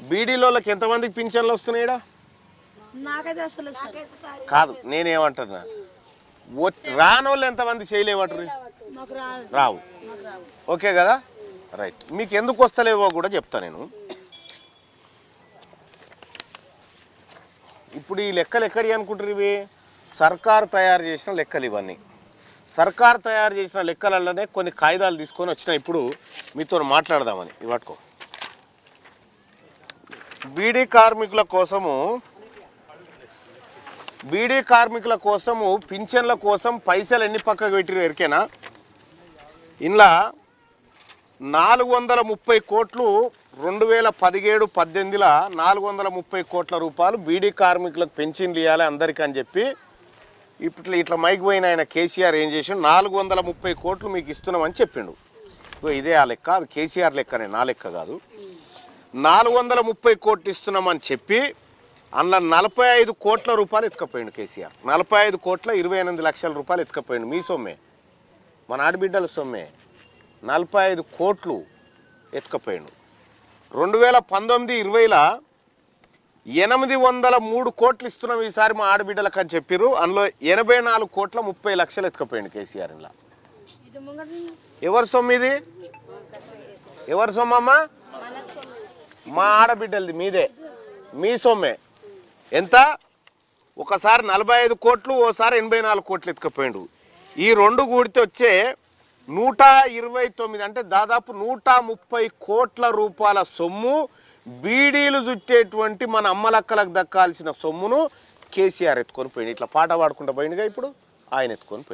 బీడీలోకి ఎంతమందికి పింఛన్లు వస్తున్నాయిడా? కాదు, నేనేమంటున్నా, రానోళ్ళు ఎంతమంది చేయలేవటరు? రావు. ఓకే కదా, రైట్. మీకు ఎందుకు వస్తలేవో కూడా చెప్తా నేను. ఇప్పుడు ఈ లెక్కలు ఎక్కడి అనుకుంటారు? ఇవి సర్కారు తయారు చేసిన లెక్కలు. ఇవన్నీ సర్కారు తయారు చేసిన లెక్కలలోనే కొన్ని కాగితాలు తీసుకొని వచ్చినాయి. ఇప్పుడు మీతో మాట్లాడదామని. ఇవాటికో బీడీ కార్మికుల కోసము పింఛన్ల కోసం పైసలు ఎన్ని పక్కకు పెట్టిరు ఎరికేనా? ఇంట్లో 430 కోట్లు 2017-18లో 430 కోట్ల రూపాయలు బీడీ కార్మికులకు పెన్షన్లు ఇవ్వాలి అందరికీ అని చెప్పి ఇప్పుడు ఇట్లా మైక్ పోయిన ఆయన కేసీఆర్ ఏం చేసిండు, 430 కోట్లు మీకు ఇస్తున్నామని చెప్పిండు. ఇదే ఆ లెక్క, అది కేసీఆర్ లెక్కనే, నా లెక్క కాదు. 430 కోట్లు ఇస్తున్నామని చెప్పి అందులో 45 కోట్ల రూపాయలు ఎత్తుకపోయిండు కేసీఆర్. 45 కోట్ల 28 లక్షల రూపాయలు ఎత్తుకపోయిండు. మీ సొమ్మే, మన ఆడబిడ్డల సొమ్మే. 45 కోట్లు ఎత్తుకపోయిండు. 2019-20లో 803 కోట్లు ఇస్తున్నాం ఈసారి మా ఆడబిడ్డలకు అని చెప్పారు. అందులో 84 కోట్ల 30 లక్షలు ఎత్తుకపోయిండు కేసీఆర్. ఇలా ఎవరి సొమ్ము ఇది? ఎవరి సొమ్మమ్మా? మా ఆడబిడ్డలది, మీదే, మీ సొమ్మే. ఎంత? ఒకసారి 45 కోట్లు, ఓసారి 84 కోట్లు ఎత్తుకపోయిండు. ఈ రెండు కూడితే వచ్చే 129, అంటే దాదాపు 130 కోట్ల రూపాయల సొమ్ము బీడీలు చుట్టేటువంటి మన అమ్మలక్కలకు దక్కాల్సిన సొమ్మును కేసీఆర్ ఎత్తుకొని పోయిండు. ఇట్లా పాట పాడుకుంటూ పోయిండుగా ఇప్పుడు ఆయన ఎత్తుకొని పోయిండు.